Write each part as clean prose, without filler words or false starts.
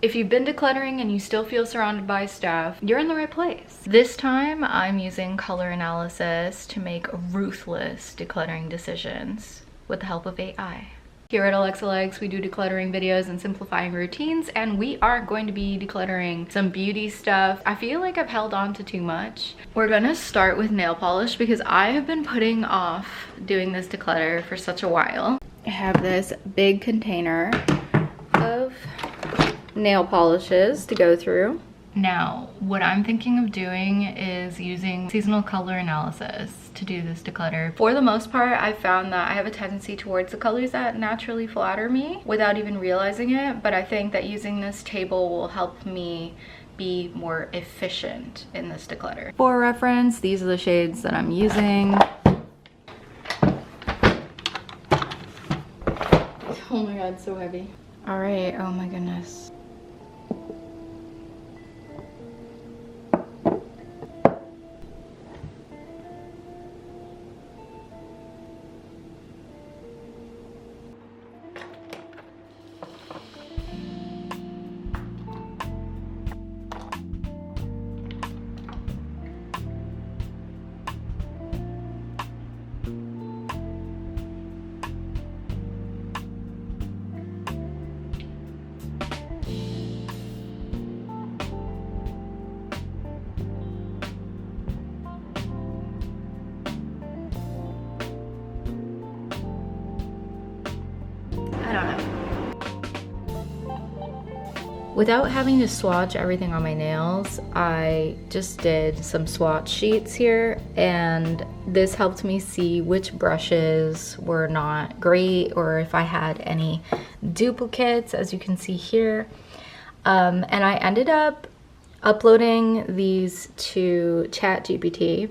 If you've been decluttering and you still feel surrounded by stuff, you're in the right place. This time I'm using color analysis to make ruthless decluttering decisions with the help of AI. Here at Alexa Likes, we do decluttering videos and simplifying routines, and we are going to be decluttering some beauty stuff. I feel like I've held on to too much. We're gonna start with nail polish because I have been putting off doing this declutter for such a while. I have this big container of nail polishes to go through. Now, what I'm thinking of doing is using seasonal color analysis to do this declutter. For the most part, I found that I have a tendency towards the colors that naturally flatter me without even realizing it, but I think that using this table will help me be more efficient in this declutter. For reference, these are the shades that I'm using. Oh my god, so heavy. All right, oh my goodness. I don't know. Without having to swatch everything on my nails, I just did some swatch sheets here, and this helped me see which brushes were not great or if I had any duplicates, as you can see here. And I ended up uploading these to ChatGPT.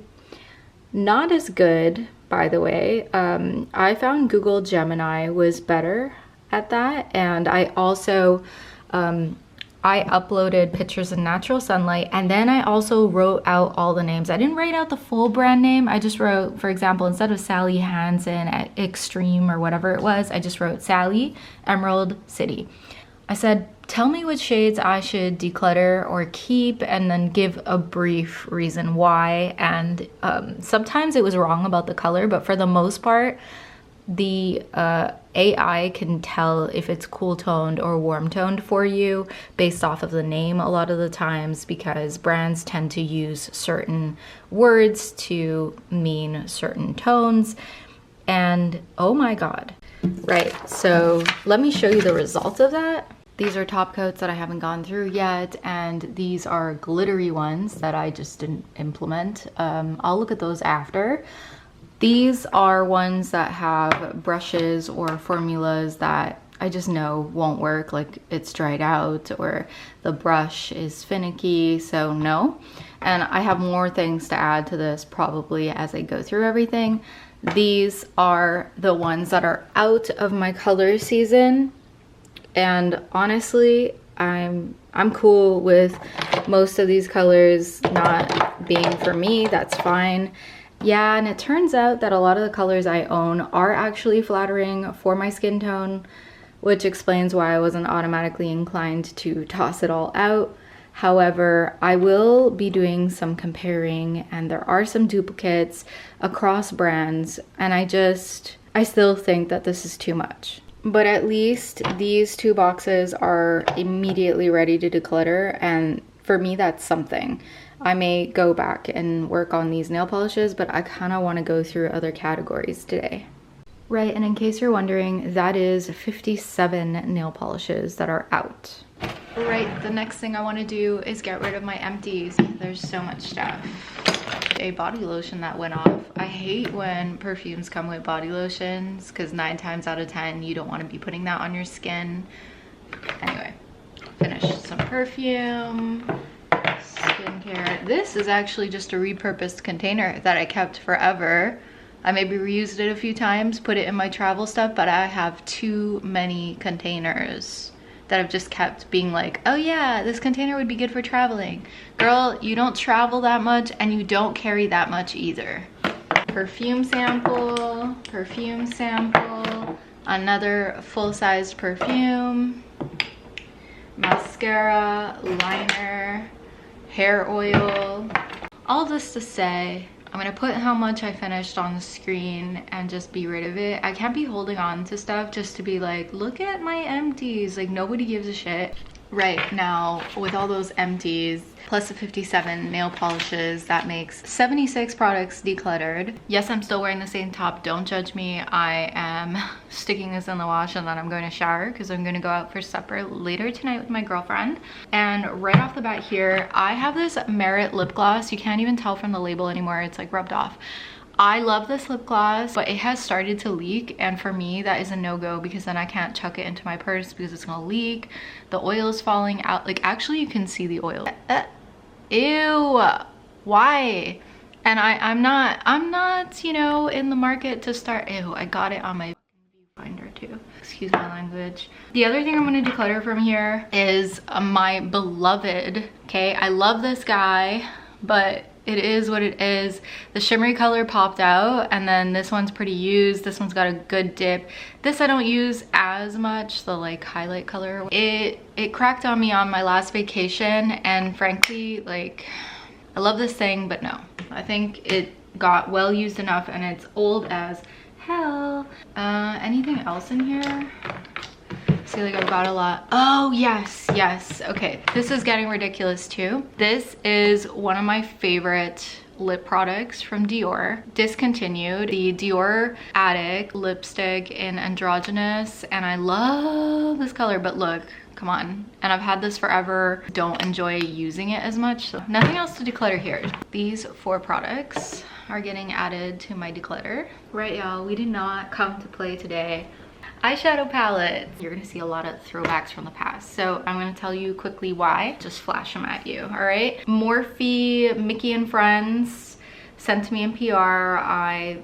Not as good, by the way. I found Google Gemini was better at that, and I also I uploaded pictures in natural sunlight, and then I also wrote out all the names. I didn't write out the full brand name. I just wrote, for example, instead of Sally Hansen at Extreme or whatever it was, I just wrote Sally Emerald City. I said, tell me which shades I should declutter or keep, and then give a brief reason why. And sometimes it was wrong about the color, but for the most part, the AI can tell if it's cool toned or warm toned for you based off of the name a lot of the times, because brands tend to use certain words to mean certain tones. And oh my god. Right, so let me show you the result of that. These are top coats that I haven't gone through yet, and these are glittery ones that I just didn't implement. I'll look at those after. These are ones that have brushes or formulas that I just know won't work, like it's dried out or the brush is finicky, so no. And I have more things to add to this probably as I go through everything. These are the ones that are out of my color season, and honestly, I'm cool with most of these colors not being for me. That's fine. Yeah, and it turns out that a lot of the colors I own are actually flattering for my skin tone, which explains why I wasn't automatically inclined to toss it all out. However, I will be doing some comparing, and there are some duplicates across brands, and I still think that this is too much. But at least these two boxes are immediately ready to declutter, and for me that's something. I may go back and work on these nail polishes, but I kind of want to go through other categories today. Right, and in case you're wondering, that is 57 nail polishes that are out. Right, the next thing I want to do is get rid of my empties. There's so much stuff. A body lotion that went off. I hate when perfumes come with body lotions, because 9 times out of 10 you don't want to be putting that on your skin. Anyway, finished some perfume. Skincare. This is actually just a repurposed container that I kept forever. I maybe reused it a few times, put it in my travel stuff, but I have too many containers that I've just kept being like, oh yeah, this container would be good for traveling. Girl, you don't travel that much and you don't carry that much either. Perfume sample, another full-sized perfume. mascara, liner, hair oil. All this to say, I'm gonna put how much I finished on the screen and just be rid of it. I can't be holding on to stuff just to be like, look at my empties. Like, nobody gives a shit. Right now, with all those empties, plus the 57 nail polishes, that makes 76 products decluttered. Yes, I'm still wearing the same top. Don't judge me. I am sticking this in the wash and then I'm going to shower because I'm going to go out for supper later tonight with my girlfriend. And right off the bat here, I have this Merit lip gloss. You can't even tell from the label anymore. It's like rubbed off. I love this lip gloss, but it has started to leak, and for me that is a no-go because then I can't chuck it into my purse because it's gonna leak. The oil is falling out. Like, actually you can see the oil. Ew, why? And I'm not, you know, in the market to start. Ew, I got it on my viewfinder too. Excuse my language. The other thing I'm gonna declutter from here is my beloved, okay? I love this guy, but it is what it is. The shimmery color popped out, and then this one's pretty used. This one's got a good dip. This I don't use as much, the like highlight color. It cracked on me on my last vacation, and frankly, like, I love this thing, but no. I think it got well used enough, and it's old as hell. Anything else in here? See, like, I've got a lot. Oh, yes, yes. Okay, this is getting ridiculous too. This is one of my favorite lip products from Dior. Discontinued, the Dior Addict lipstick in Androgynous, and I love this color, but look, come on. And I've had this forever. Don't enjoy using it as much, so nothing else to declutter here. These 4 products are getting added to my declutter. Right, y'all, we did not come to play today. Eyeshadow palette. You're gonna see a lot of throwbacks from the past, so I'm gonna tell you quickly why. Just flash them at you, all right? Morphe, Mickey and Friends sent to me in PR. I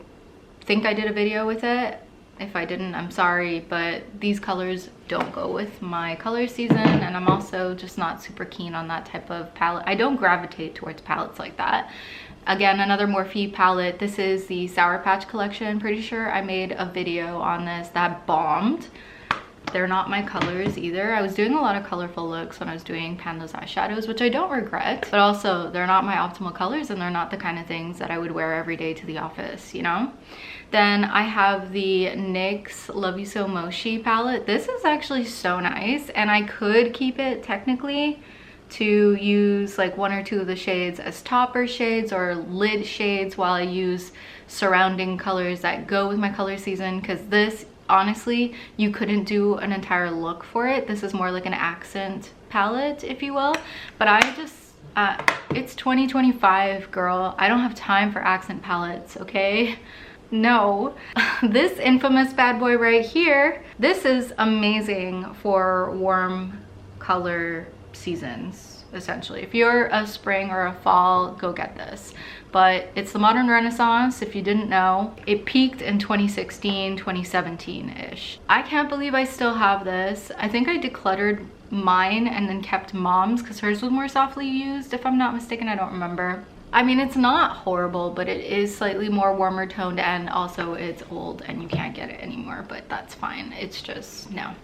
think I did a video with it. If I didn't, I'm sorry, but these colors don't go with my color season, and I'm also just not super keen on that type of palette. I don't gravitate towards palettes like that. Again, another Morphe palette. This is the Sour Patch collection. Pretty sure I made a video on this that bombed. They're not my colors either. I was doing a lot of colorful looks when I was doing Pan those eyeshadows, which I don't regret, but also they're not my optimal colors, and they're not the kind of things that I would wear every day to the office, you know? Then I have the NYX Love You So Mochi palette. This is actually so nice, and I could keep it technically to use like 1 or 2 of the shades as topper shades or lid shades while I use surrounding colors that go with my color season, because this, honestly, you couldn't do an entire look for it. This is more like an accent palette, if you will. But I just, it's 2025, girl. I don't have time for accent palettes, okay? No. This infamous bad boy right here, this is amazing for warm color seasons, essentially. If you're a spring or a fall, go get this. But it's the modern renaissance, if you didn't know. It peaked in 2016, 2017-ish. I can't believe I still have this. I think I decluttered mine and then kept mom's because hers was more softly used, if I'm not mistaken. I don't remember. I mean, it's not horrible, but it is slightly more warmer toned, and also it's old and you can't get it anymore, but that's fine. It's just, no.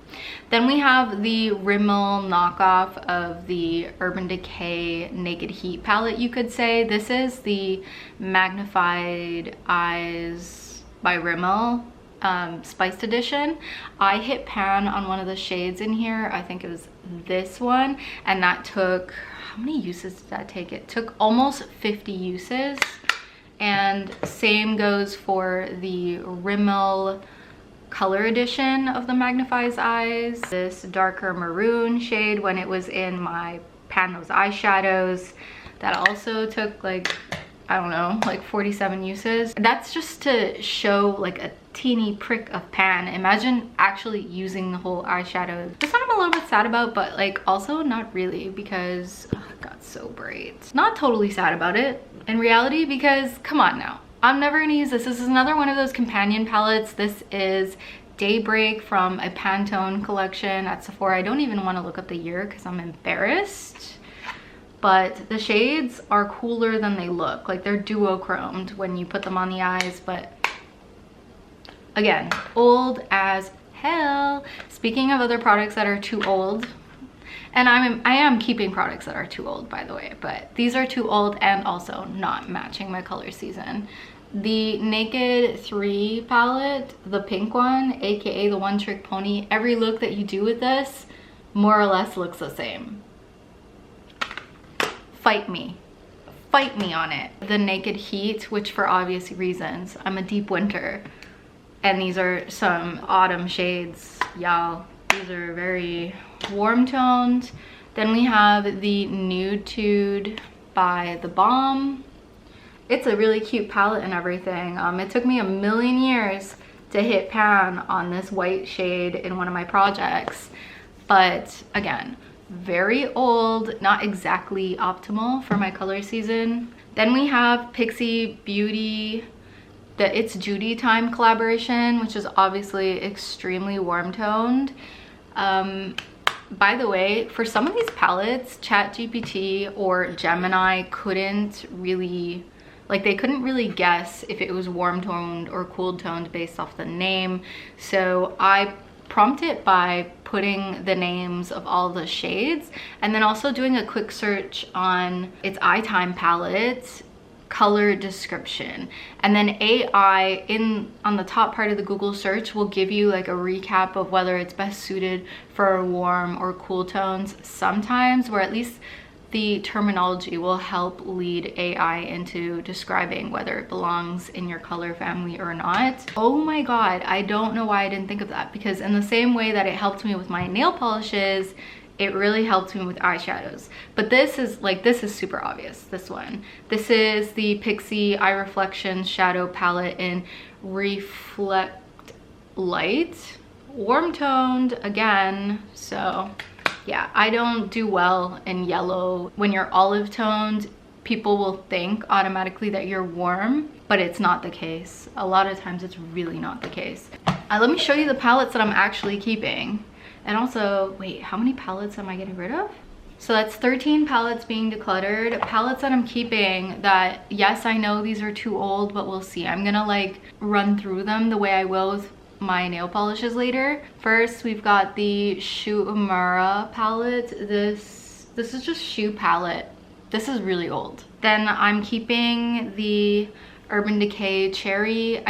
Then we have the Rimmel knockoff of the Urban Decay Naked Heat palette, you could say. This is the Magnified Eyes by Rimmel Spiced Edition. I hit pan on one of the shades in here. I think it was this one, and that took, how many uses did that take? It took almost 50 uses. And same goes for the Rimmel Color Edition of the Magnifies Eyes. This darker maroon shade when it was in my Pan Those Eyeshadows. That also took like, I don't know, like 47 uses. That's just to show like a teeny prick of pan. Imagine actually using the whole eyeshadow. This one I'm a little bit sad about, but like also not really, because it got so bright. Not totally sad about it in reality, because come on now. I'm never gonna use this. This is another one of those companion palettes. This is Daybreak from a Pantone collection at Sephora. I don't even want to look up the year because I'm embarrassed. But the shades are cooler than they look. Like, they're duochromed when you put them on the eyes, but again, old as hell. Speaking of other products that are too old And I am keeping products that are too old, by the way, but these are too old and also not matching my color season. The Naked 3 palette, the pink one, aka the One Trick Pony, every look that you do with this more or less looks the same. Fight me on it. The Naked Heat, which for obvious reasons, I'm a deep winter, and these are some autumn shades, y'all. These are very warm toned. Then we have the Nude Tude by The Balm. It's a really cute palette and everything. It took me a million years to hit pan on this white shade in one of my projects, but again, very old, not exactly optimal for my color season. Then we have Pixie Beauty, the It's Judy Time collaboration, which is obviously extremely warm toned. By the way, for some of these palettes, ChatGPT or Gemini couldn't really, like, they couldn't really guess if it was warm toned or cool toned based off the name. So I prompt it by putting the names of all the shades and then also doing a quick search on its eye time palette color description, and then AI on the top part of the Google search will give you like a recap of whether it's best suited for warm or cool tones sometimes, where at least the terminology will help lead AI into describing whether it belongs in your color family or not. Oh my god, I don't know why I didn't think of that, because in the same way that it helped me with my nail polishes, it really helped me with eyeshadows. But this is super obvious, this one. This is the Pixie Eye Reflection Shadow Palette in Reflect Light. Warm toned again, so yeah, I don't do well in yellow. When you're olive toned, people will think automatically that you're warm, but it's not the case. A lot of times it's really not the case. Let me show you the palettes that I'm actually keeping. And also, wait, how many palettes am I getting rid of? So that's 13 palettes being decluttered. Palettes that I'm keeping that, yes, I know these are too old, but we'll see. I'm gonna like run through them the way I will with my nail polishes later. First, we've got the Shu Uemura palette. This is just Shu palette. This is really old. Then I'm keeping the Urban Decay Cherry.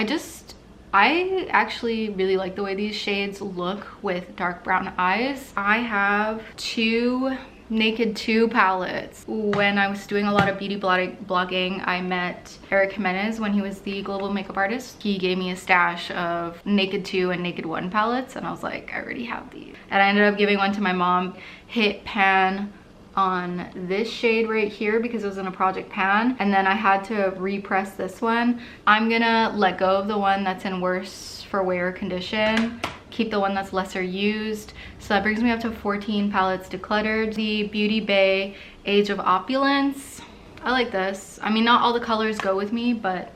I actually really like the way these shades look with dark brown eyes. I have two Naked 2 palettes. When I was doing a lot of beauty blogging, I met Eric Jimenez when he was the global makeup artist. He gave me a stash of Naked 2 and Naked 1 palettes, and I was like, I already have these. And I ended up giving one to my mom. Hit pan on this shade right here because it was in a project pan, and then I had to repress this one. I'm gonna let go of the one that's in worse for wear condition, keep the one that's lesser used. So that brings me up to 14 palettes decluttered. The Beauty Bay Age of Opulence, I like this. I mean, not all the colors go with me, but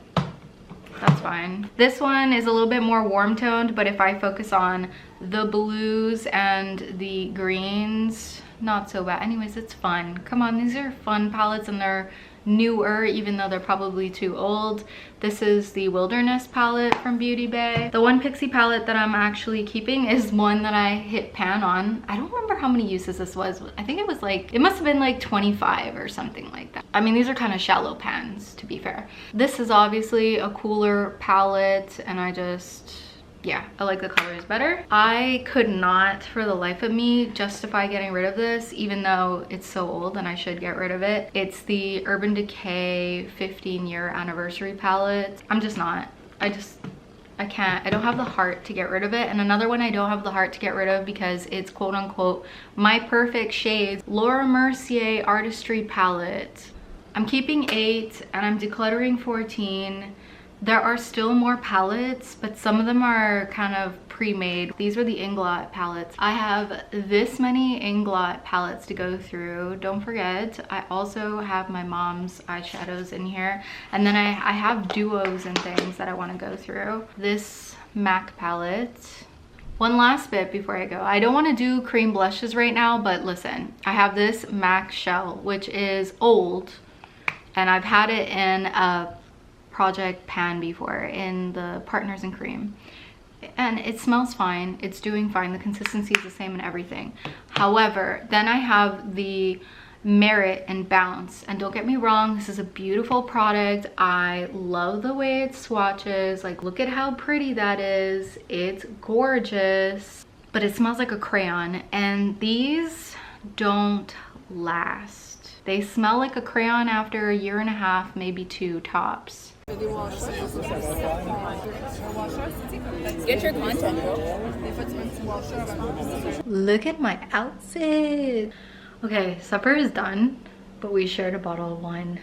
that's fine. This one is a little bit more warm toned, but if I focus on the blues and the greens, not so bad. Anyways, it's fun. Come on, these are fun palettes and they're newer, even though they're probably too old. This is the Wilderness palette from Beauty Bay. The one Pixie palette that I'm actually keeping is one that I hit pan on. I don't remember how many uses this was. I think it was like, it must have been like 25 or something like that. I mean, these are kind of shallow pans, to be fair. This is obviously a cooler palette, and yeah, I like the colors better. I could not for the life of me justify getting rid of this, even though it's so old and I should get rid of it. It's the Urban Decay 15-year anniversary palette. I'm just not. I can't. I don't have the heart to get rid of it. And another one I don't have the heart to get rid of because it's quote unquote my perfect shades, Laura Mercier Artistry palette. I'm keeping 8 and I'm decluttering 14. There are still more palettes, but some of them are kind of pre-made. These are the Inglot palettes. I have this many Inglot palettes to go through. Don't forget, I also have my mom's eyeshadows in here. And then I have duos and things that I want to go through. This MAC palette. One last bit before I go. I don't want to do cream blushes right now, but listen, I have this MAC shell, which is old, and I've had it in a project pan before in the Partners in Cream. and it smells fine. It's doing fine. The consistency is the same and everything. However, then I have the Merit and Bounce, and don't get me wrong, this is a beautiful product. I love the way it swatches. Like, look at how pretty that is. It's gorgeous, but it smells like a crayon, and these don't last. They smell like a crayon after a year and a half, maybe 2 tops. Get your content, bro. Look at my outfit. Okay, supper is done, but we shared a bottle of wine.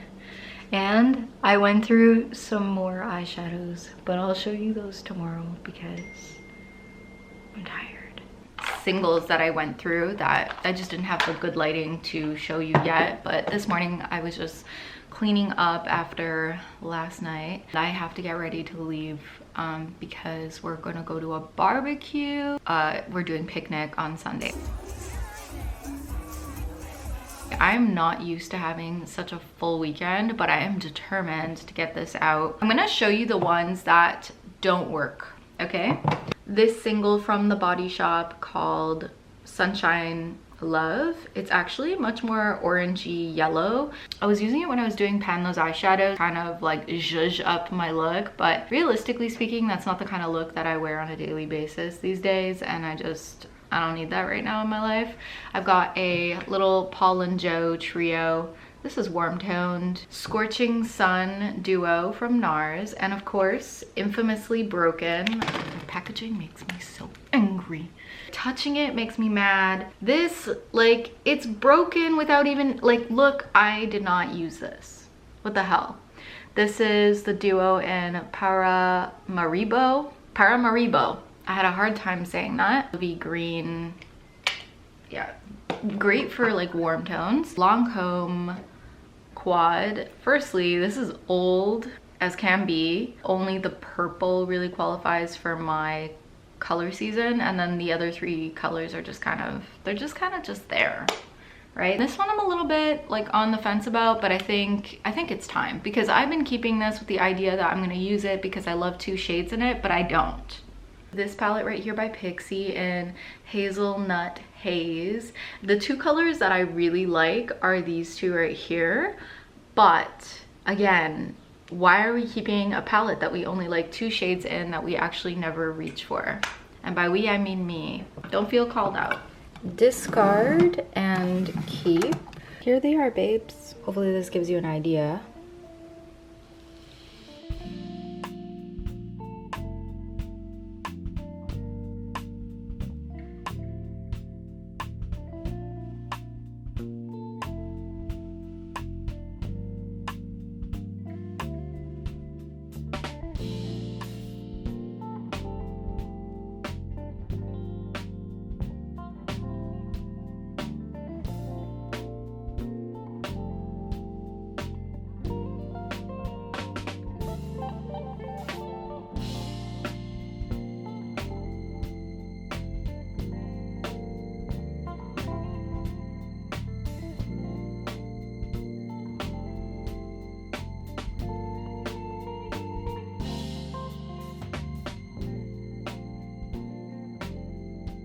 And I went through some more eyeshadows, but I'll show you those tomorrow because I'm tired. Singles that I went through that I just didn't have the good lighting to show you yet, but this morning I was just cleaning up after last night. I have to get ready to leave because we're gonna go to a barbecue. We're doing picnic on Sunday. I'm not used to having such a full weekend, but I am determined to get this out. I'm gonna show you the ones that don't work, okay? This single from the Body Shop called Sunshine Love. It's actually much more orangey yellow. I was using it when I was doing Pan Those eyeshadows, kind of like zhuzh up my look, but realistically speaking, that's not the kind of look that I wear on a daily basis these days, and I don't need that right now in my life. I've got a little Paul and Joe trio. This is warm toned. Scorching Sun duo from NARS, and of course, infamously broken. The packaging makes me so angry. Touching it makes me mad. This, like, it's broken without even, like, look, I did not use this. What the hell? This is the duo in Paramaribo. I had a hard time saying that. The green, yeah, great for like warm tones. Lancome quad. Firstly, this is old as can be. Only the purple really qualifies for my color season, and then the other 3 colors are just kind of, they're just kind of just there, right? This one I'm a little bit like on the fence about, but I think it's time, because I've been keeping this with the idea that I'm going to use it because I love 2 shades in it, but I don't. This palette right here by Pixie in Hazelnut Haze. The 2 colors that I really like are these 2 right here, but again, why are we keeping a palette that we only like 2 shades in that we actually never reach for? And by we, I mean me. Don't feel called out. Discard and keep. Here they are, babes. Hopefully this gives you an idea.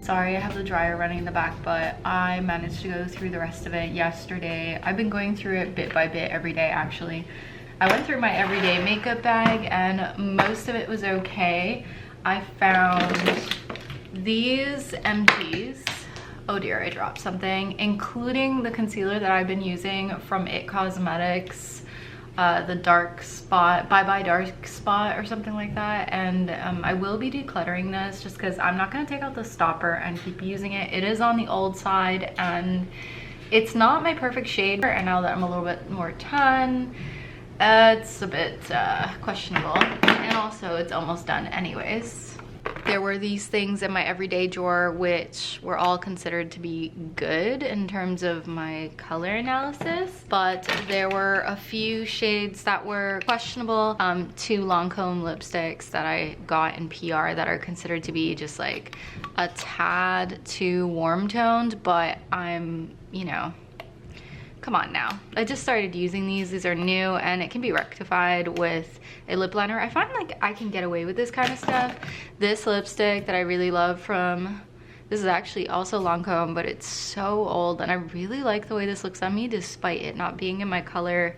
Sorry, I have the dryer running in the back, but I managed to go through the rest of it yesterday. I've been going through it bit by bit every day, actually. I went through my everyday makeup bag and most of it was okay. I found these empties. Oh dear, I dropped something, including the concealer that I've been using from It Cosmetics. The dark spot, bye bye dark spot or something like that, and I will be decluttering this just because I'm not going to take out the stopper and keep using it. It is on the old side and it's not my perfect shade, and now that I'm a little bit more tan, it's a bit questionable, and also it's almost done anyways. There were these things in my everyday drawer which were all considered to be good in terms of my color analysis, but there were a few shades that were questionable. 2 Lancome lipsticks that I got in PR that are considered to be just like a tad too warm toned, but I'm, you know, Come on now. I just started using these. These are new and it can be rectified with a lip liner. I find like I can get away with this kind of stuff. This lipstick that I really love from, this is actually also Lancome, but it's so old and I really like the way this looks on me despite it not being in my color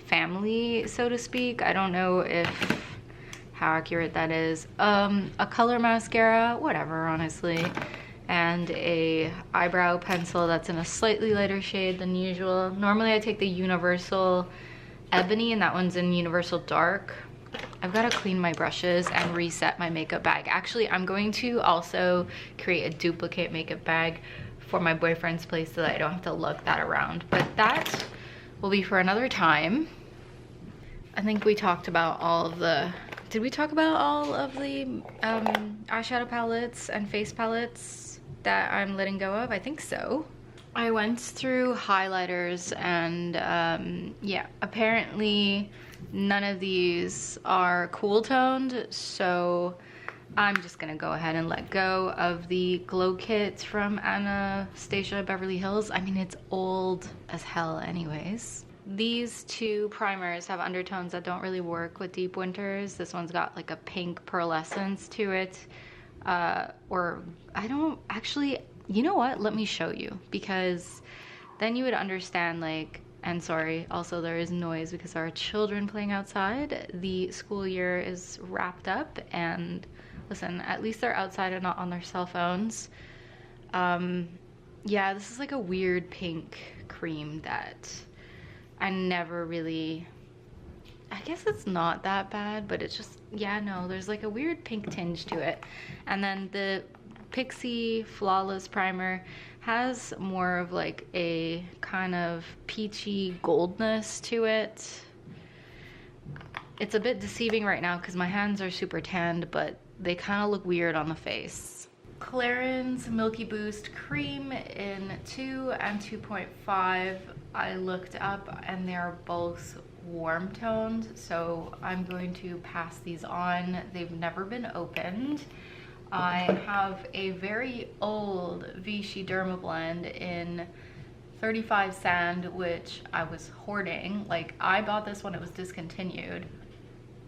family, so to speak. I don't know if how accurate that is. A color mascara, whatever, honestly. And a eyebrow pencil that's in a slightly lighter shade than usual. Normally I take the Universal Ebony and that one's in Universal Dark. I've got to clean my brushes and reset my makeup bag. Actually, I'm going to also create a duplicate makeup bag for my boyfriend's place so that I don't have to lug that around. But that will be for another time. I think we talked about all of the... Did we talk about all of the eyeshadow palettes and face palettes that I'm letting go of? I think so. I went through highlighters and yeah, apparently none of these are cool toned, so I'm just gonna go ahead and let go of the glow kit from Anastasia Beverly Hills. I mean, it's old as hell anyways. These two primers have undertones that don't really work with deep winters. This one's got like a pink pearlescence to it. Or I don't actually, you know what? Let me show you, because then you would understand, like, and sorry, also there is noise because there are children playing outside. The school year is wrapped up and listen, at least they're outside and not on their cell phones. Yeah, this is like a weird pink cream that I never really, I guess it's not that bad, but it's just, yeah, no, there's like a weird pink tinge to it. And then the Pixie Flawless Primer has more of like a kind of peachy goldness to it. It's a bit deceiving right now because my hands are super tanned, but they kind of look weird on the face. Clarins Milky Boost Cream in 2 and 2.5. I looked up and they're both warm toned, so I'm going to pass these on. They've never been opened. I have a very old Vichy Derma Blend in 35 Sand, which I was hoarding. Like, I bought this when it was discontinued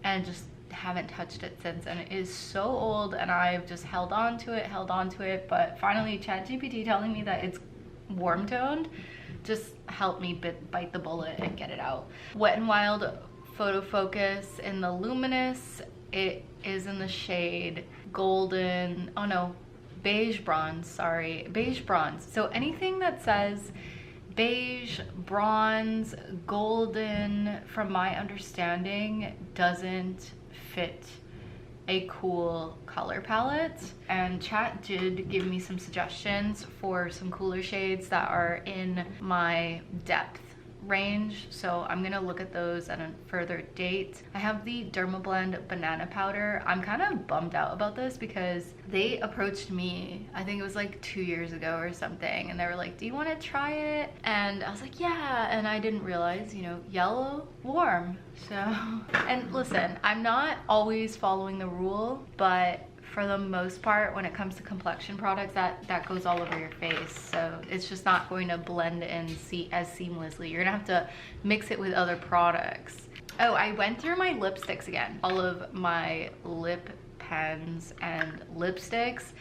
and just haven't touched it since, and it is so old and I've just held on to it, but finally ChatGPT telling me that it's warm toned just helped me bite the bullet and get it out. Wet n Wild Photo Focus in the Luminous. It is in the shade golden, oh no, beige bronze, sorry, beige bronze. So anything that says beige, bronze, golden, from my understanding, doesn't fit a cool color palette. And chat did give me some suggestions for some cooler shades that are in my depth range, so I'm gonna look at those at a further date. I have the Dermablend Banana Powder. I'm kind of bummed out about this because they approached me, I think it was like 2 years ago or something, and they were like, do you want to try it? And I was like, yeah, and I didn't realize, you know, yellow, warm. So, and listen, I'm not always following the rule, but for the most part, when it comes to complexion products, that goes all over your face, so it's just not going to blend in as seamlessly. You're gonna have to mix it with other products. Oh, I went through my lipsticks again, all of my lip pens and lipsticks,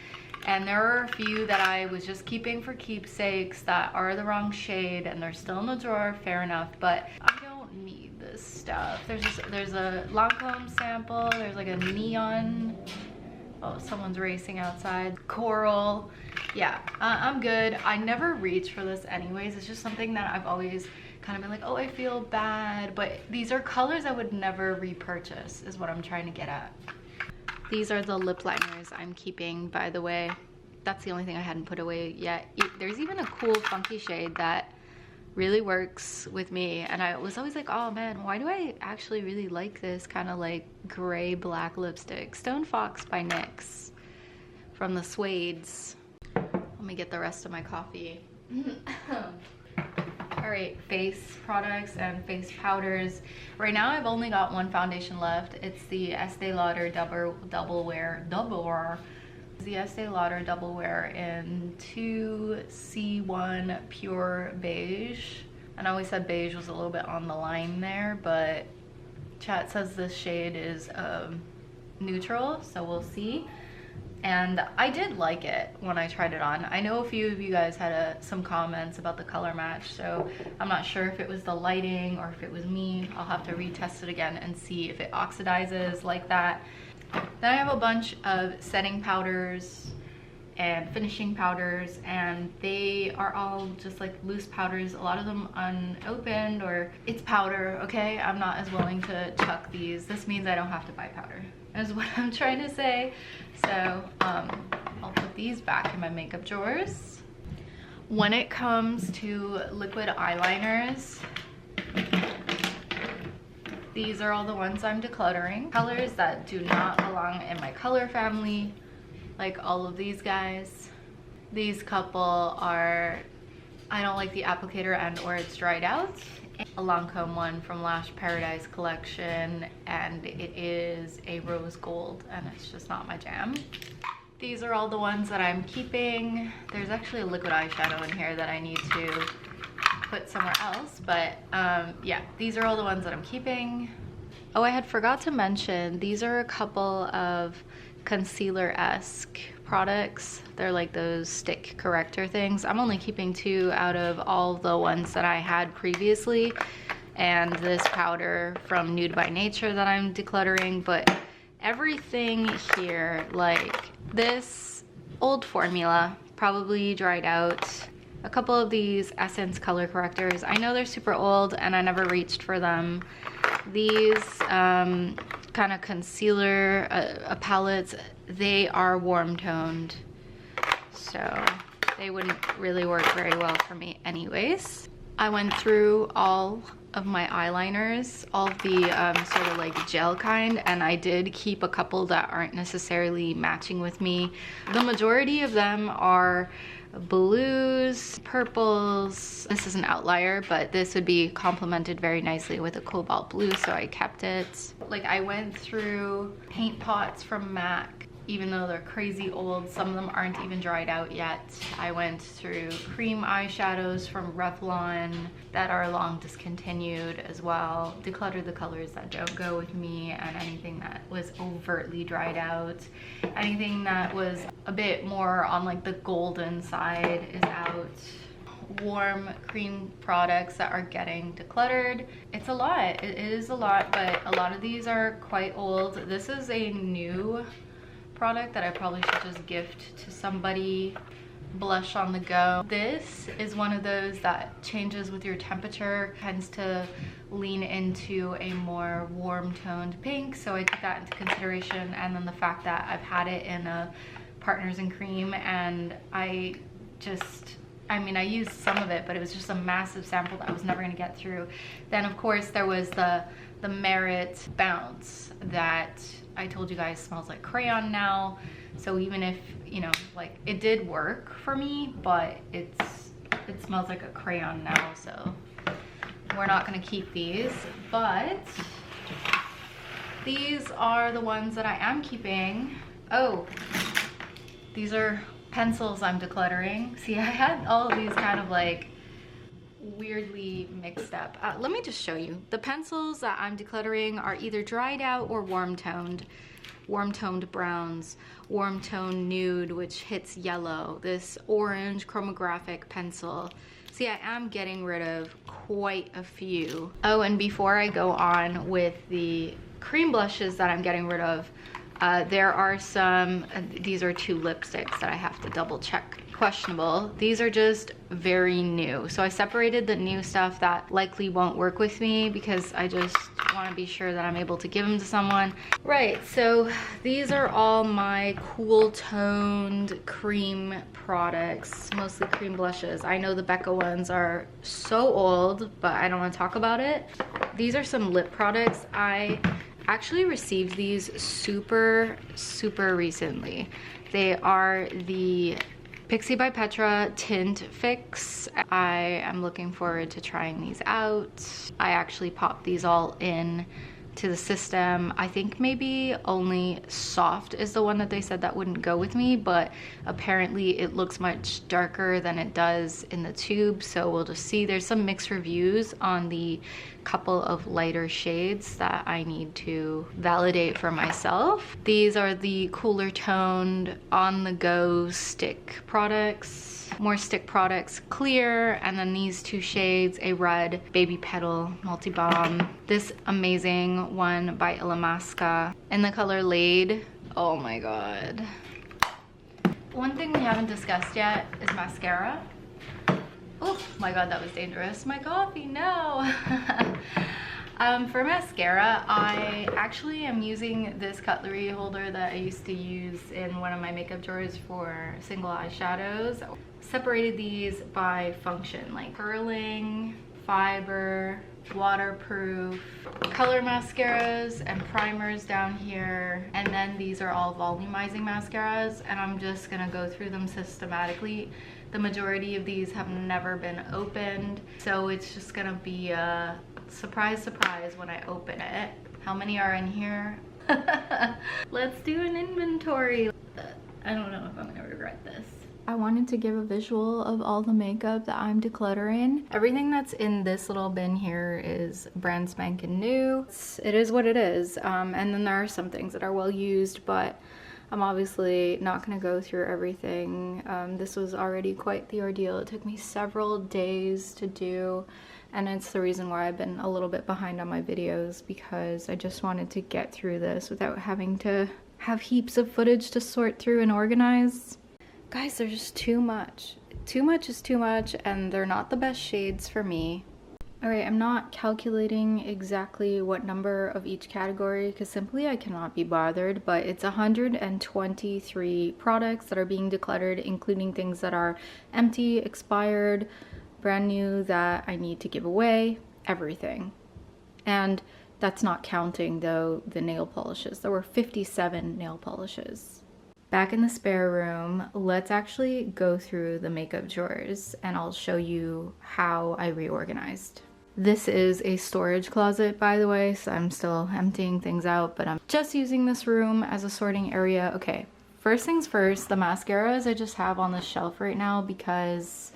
and there are a few that I was just keeping for keepsakes that are the wrong shade and they're still in the drawer, fair enough, but I don't need this stuff. There's a Lancome sample, there's like a neon, oh, someone's racing outside. Coral. Yeah, I'm good. I never reach for this anyways. It's just something that I've always kind of been like, oh, I feel bad. But these are colors I would never repurchase, is what I'm trying to get at. These are the lip liners I'm keeping, by the way. That's the only thing I hadn't put away yet. There's even a cool funky shade that really works with me, and I was always like, oh man, why do I actually really like this kind of like gray black lipstick? Stone Fox by NYX from the Suedes. Let me get the rest of my coffee. All right, face products and face powders. Right now I've only got one foundation left. It's the Estee Lauder Double Wear. The Estee Lauder Double Wear in 2C1 Pure Beige. I know we said beige was a little bit on the line there, but chat says this shade is neutral, so we'll see. And I did like it when I tried it on. I know a few of you guys had some comments about the color match, so I'm not sure if it was the lighting or if it was me. I'll have to retest it again and see if it oxidizes like that. Then I have a bunch of setting powders and finishing powders, and they are all just like loose powders, a lot of them unopened, or it's powder, okay? I'm not as willing to chuck these. This means I don't have to buy powder, is what I'm trying to say. So I'll put these back in my makeup drawers. When it comes to liquid eyeliners, these are all the ones I'm decluttering. Colors that do not belong in my color family, like all of these guys. These couple are, I don't like the applicator and or it's dried out. A Lancome one from Lash Paradise collection, and it is a rose gold, and it's just not my jam. These are all the ones that I'm keeping. There's actually a liquid eyeshadow in here that I need to put somewhere else, but yeah, these are all the ones that I'm keeping. Oh, I had forgot to mention, these are a couple of concealer-esque products. They're like those stick corrector things. I'm only keeping 2 out of all the ones that I had previously, and this powder from Nude by Nature that I'm decluttering. But everything here, like this old formula, probably dried out. A couple of these Essence color correctors, I know they're super old and I never reached for them. These kind of concealer palettes, they are warm toned, so they wouldn't really work very well for me anyways. I went through all of my eyeliners, all of the sort of like gel kind, and I did keep a couple that aren't necessarily matching with me. The majority of them are blues, purples. This is an outlier, but this would be complemented very nicely with a cobalt blue, so I kept it. Like, I went through paint pots from MAC, even though they're crazy old. Some of them aren't even dried out yet. I went through cream eyeshadows from Revlon that are long discontinued as well. Decluttered the colors that don't go with me, and anything that was overtly dried out. Anything that was a bit more on like the golden side is out. Warm cream products that are getting decluttered. It's a lot. It is a lot, but a lot of these are quite old. This is a new product that I probably should just gift to somebody. Blush on the go. This is one of those that changes with your temperature, tends to lean into a more warm toned pink, so I took that into consideration. And then the fact that I've had it in a Partners in Cream, and I mean, I used some of it, but it was just a massive sample that I was never going to get through. Then of course there was the Merit Bounce that I told you guys smells like crayon now. So even if, you know, like, it did work for me, but it smells like a crayon now, so we're not gonna keep these. But these are the ones that I am keeping. Oh, these are pencils I'm decluttering. See, I had all of these kind of like weirdly mixed up. Let me just show you. The pencils that I'm decluttering are either dried out or warm toned. Warm toned browns, warm toned nude, which hits yellow, this orange chromographic pencil. See, I am getting rid of quite a few. Oh, and before I go on with the cream blushes that I'm getting rid of, there are some, these are 2 lipsticks that I have to double check. Questionable. These are just very new. So I separated the new stuff that likely won't work with me because I just want to be sure that I'm able to give them to someone. Right, so these are all my cool toned cream products, mostly cream blushes. I know the Becca ones are so old, but I don't want to talk about it. These are some lip products. I actually received these super recently. They are the Pixie by Petra Tint Fix. I am looking forward to trying these out. I actually popped these all in to the system. I think maybe only soft is the one that they said that wouldn't go with me, but apparently it looks much darker than it does in the tube, so we'll just see. There's some mixed reviews on the couple of lighter shades that I need to validate for myself. These are the cooler toned on the go stick products. More stick products, clear, and then these two shades, a red baby petal multi-balm, this amazing one by Illamasqua in the color Lade. Oh my god. One thing we haven't discussed yet is mascara. Oh my god, that was dangerous. My coffee, no. For mascara, I actually am using this cutlery holder that I used to use in one of my makeup drawers for single eyeshadows. Separated these by function, like curling, fiber, waterproof, color mascaras and primers down here, and then these are all volumizing mascaras, and I'm just gonna go through them systematically. The majority of these have never been opened, so it's just gonna be a surprise when I open it. How many are in here? Let's do an inventory. I don't know if I'm gonna regret this. I wanted to give a visual of all the makeup that I'm decluttering. Everything that's in this little bin here is brand spanking new. It is what it is. And then there are some things that are well used, but I'm obviously not gonna go through everything. This was already quite the ordeal. It took me several days to do, and it's the reason why I've been a little bit behind on my videos, because I just wanted to get through this without having to have heaps of footage to sort through and organize. Guys, there's just too much. Too much is too much, and they're not the best shades for me. Alright, I'm not calculating exactly what number of each category because simply I cannot be bothered, but it's 123 products that are being decluttered, including things that are empty, expired, brand new that I need to give away, everything. And that's not counting though the nail polishes. There were 57 nail polishes. Back in the spare room, let's actually go through the makeup drawers and I'll show you how I reorganized. This is a storage closet, by the way, so I'm still emptying things out, but I'm just using this room as a sorting area. Okay, first things first, the mascaras I just have on the shelf right now because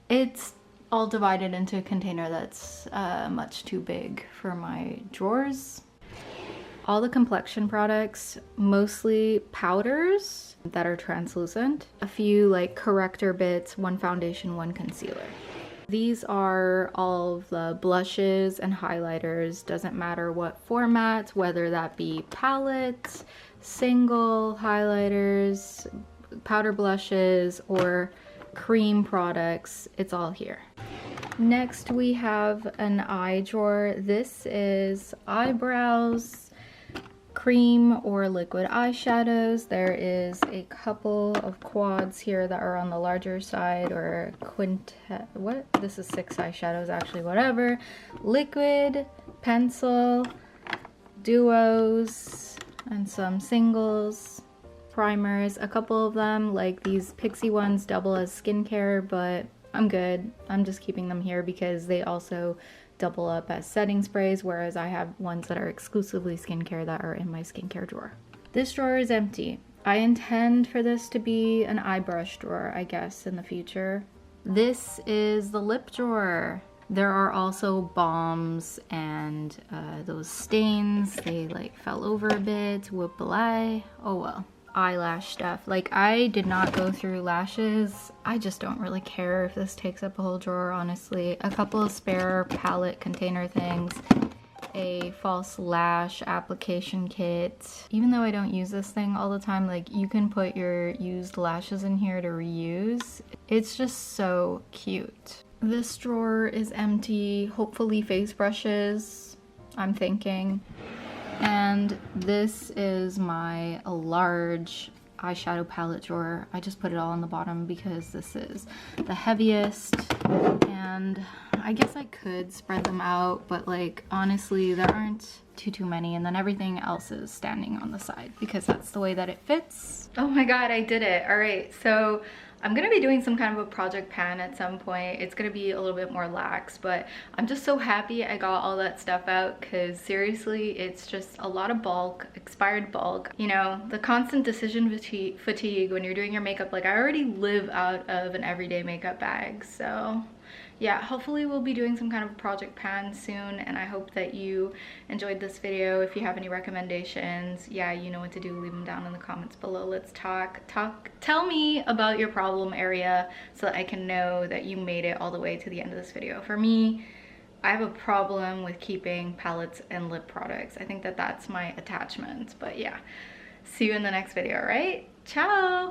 it's all divided into a container that's much too big for my drawers. All the complexion products, mostly powders that are translucent. A few like corrector bits, one foundation, one concealer. These are all of the blushes and highlighters, doesn't matter what format, whether that be palette, single highlighters, powder blushes, or cream products, it's all here. Next we have an eye drawer. This is eyebrows, cream or liquid eyeshadows. There is a couple of quads here that are on the larger side, or quintet, what? This is 6 eyeshadows actually, whatever. Liquid, pencil, duos, and some singles. Primers, a couple of them, like these Pixie ones double as skincare, but I'm good. I'm just keeping them here because they also double up as setting sprays, whereas I have ones that are exclusively skincare that are in my skincare drawer. This drawer is empty. I intend for this to be an eye brush drawer, I guess, in the future. This is the lip drawer. There are also balms and those stains. They like fell over a bit. Whoop-a-lie. Oh well. Eyelash stuff. Like, I did not go through lashes. I just don't really care if this takes up a whole drawer, honestly. A couple of spare palette container things. A false lash application kit. Even though I don't use this thing all the time, like, you can put your used lashes in here to reuse. It's just so cute. This drawer is empty. Hopefully face brushes, I'm thinking. And this is my large eyeshadow palette drawer. I just put it all on the bottom because this is the heaviest, and I guess I could spread them out, but like honestly there aren't too many, and then everything else is standing on the side because that's the way that it fits. Oh my god, I did it. All right, so I'm gonna be doing some kind of a project pan at some point. It's gonna be a little bit more lax, but I'm just so happy I got all that stuff out because seriously, it's just a lot of bulk, expired bulk. You know, the constant decision fatigue when you're doing your makeup, like I already live out of an everyday makeup bag, so yeah, hopefully we'll be doing some kind of project pan soon, and I hope that you enjoyed this video. If you have any recommendations, yeah, you know what to do, leave them down in the comments below. Let's talk. Tell me about your problem area so that I can know that you made it all the way to the end of this video. For me, I have a problem with keeping palettes and lip products. I think that that's my attachment, but yeah. See you in the next video, right? Ciao!